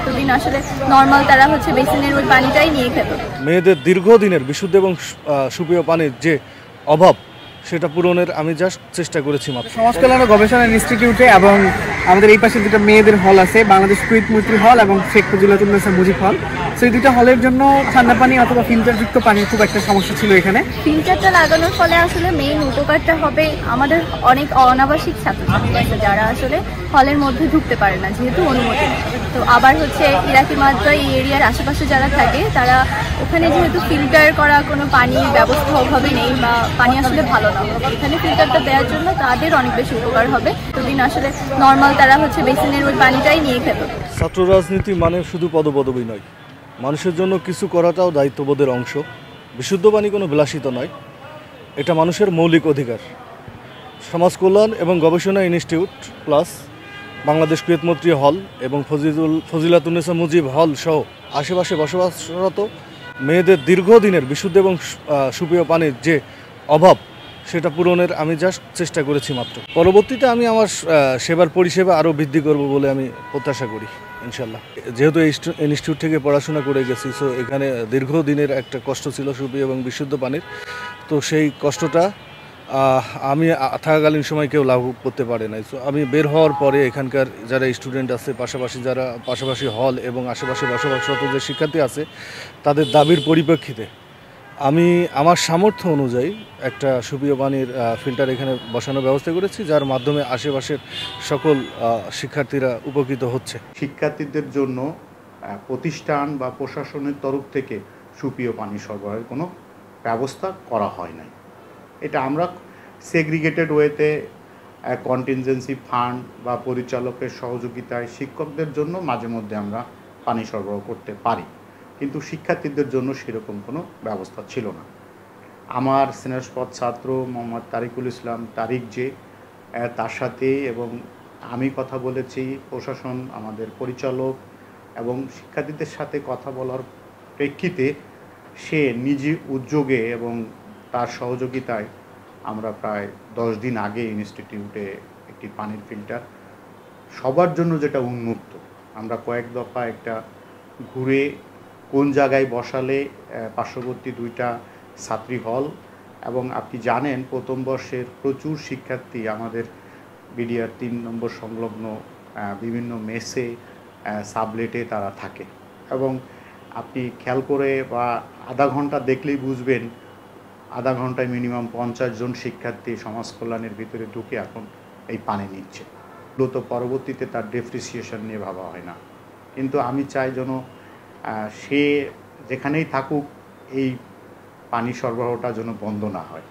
এতদিন আসলে নর্মাল তারা হচ্ছে বেসিনের ওই পানিটাই নিয়ে খেত। মেয়েদের দীর্ঘদিনের বিশুদ্ধ এবং সুপেয় পানির যে অভাব সেটা পূরণের আমি জাস্ট চেষ্টা করেছি মাত্র। সমাজ কল্যাণ ও গবেষণা ইনস্টিটিউটে এবং আমাদের এই পাশে দুটো মেয়েদের হল আছে, বাংলাদেশ কুয়েত মৈত্রী হল এবং শেখ ফজিলাতুন্নেসা মুজিব হল। সেই দুটো হলের জন্য ঠান্ডা পানি অথবা ফিল্টারযুক্ত পানির খুব একটা সমস্যা ছিল এখানে। ফিল্টারটা লাগানোর ফলে আসলে মেইন উপকারটা হবে আমাদের অনেক অনাবাসিক ছাত্রছাত্রী আছে যারা আসলে হলের মধ্যে ঢুকতে পারে না যেহেতু অনুমতি নেই। তো আবার হচ্ছে ইরাকি মাদ্রা এই এরিয়ার আশেপাশে যারা থাকে তারা ওখানে যেহেতু ফিল্টার করা কোনো পানির ব্যবস্থা ওভাবে নেই বা পানি আসলে ভালো না, এখানে ফিল্টারটা দেওয়ার জন্য তাদের অনেক বেশি উপকার হবে। এতদিন আসলে নর্মাল তারা হচ্ছে বেসিনের ওই পানিটাই নিয়ে খেত। ছাত্র রাজনীতি মানে শুধু পদপদবি নয়, মানুষের জন্য কিছু করাটাও দায়িত্ববোধের অংশ। বিশুদ্ধ পানি কোনো বিলাসিতা নয়, এটা মানুষের মৌলিক অধিকার। সমাজ কল্যাণ এবং গবেষণা ইনস্টিটিউট প্লাস বাংলাদেশ কুয়েত মৈত্রী হল এবং ফজিলাতুন্নেসা মুজিব হল সহ আশেপাশে বসবাসরত মেয়েদের দীর্ঘদিনের বিশুদ্ধ এবং সুপেয় পানির যে অভাব সেটা পূরণের আমি জাস্ট চেষ্টা করেছি মাত্র। পরবর্তীতে আমি আমার সেবার পরিষেবা আরও বৃদ্ধি করব বলে আমি প্রত্যাশা করি ইনশাল্লাহ। যেহেতু এই ইনস্টিটিউট থেকে পড়াশোনা করে গেছি, সো এখানে দীর্ঘদিনের একটা কষ্ট ছিল সুপেয় এবং বিশুদ্ধ পানির। তো সেই কষ্টটা আমি থাকাকালীন সময় কেউ লাঘব করতে পারে নাই। সো আমি বের হওয়ার পরে এখানকার যারা স্টুডেন্ট আছে, পাশাপাশি হল এবং আশেপাশে বসবাসরত যে শিক্ষার্থী আছে, তাদের দাবির পরিপ্রেক্ষিতে আমি আমার সামর্থ্য অনুযায়ী একটা সুপেয় পানির ফিল্টার এখানে বসানোর ব্যবস্থা করেছি, যার মাধ্যমে আশেপাশের সকল শিক্ষার্থীরা উপকৃত হচ্ছে। শিক্ষার্থীদের জন্য প্রতিষ্ঠান বা প্রশাসনের তরফ থেকে সুপেয় পানি সরবরাহের কোনো ব্যবস্থা করা হয় নাই। এটা আমরা সেগ্রিগেটেড ওয়েতে কন্টিনজেন্সি ফান্ড বা পরিচালকের সহযোগিতায় শিক্ষকদের জন্য মাঝে মধ্যে আমরা পানি সরবরাহ করতে পারি, কিন্তু শিক্ষার্থীদের জন্য সেরকম কোনো ব্যবস্থা ছিল না। আমার স্নেহস্পদ ছাত্র মোহাম্মদ তারিকুল ইসলাম তারিক যে, তার সাথে এবং আমি কথা বলেছি, প্রশাসন, আমাদের পরিচালক এবং শিক্ষার্থীদের সাথে কথা বলার প্রেক্ষিতে সে নিজে উদ্যোগে এবং তার সহযোগিতায় আমরা প্রায় 10 দিন আগে ইনস্টিটিউটে একটি পানির ফিল্টার সবার জন্য যেটা উন্মুক্ত, আমরা কয়েক দফা একটা ঘুরে কোন জায়গায় বসালে পার্শ্ববর্তী 2টা ছাত্রী হল এবং আপনি জানেন প্রথম বর্ষের প্রচুর শিক্ষার্থী আমাদের বিডিআর 3 নম্বর সংলগ্ন বিভিন্ন মেসে সাবলেটে তারা থাকে এবং আপনি খেয়াল করে বা আধা ঘন্টা দেখলেই বুঝবেন আধা ঘন্টায় মিনিমাম 50 জন শিক্ষার্থী সমাজ কল্যাণের ভিতরে ঢুকে এখন এই পানি নিচ্ছে। মূলত পরবর্তীতে তার ডেপ্রিসিয়েশন নিয়ে ভাবা হয় না, কিন্তু আমি চাই যেন সে যেখানেই থাকুক এই পানি সরবরাহটা যেন বন্ধ না হয়।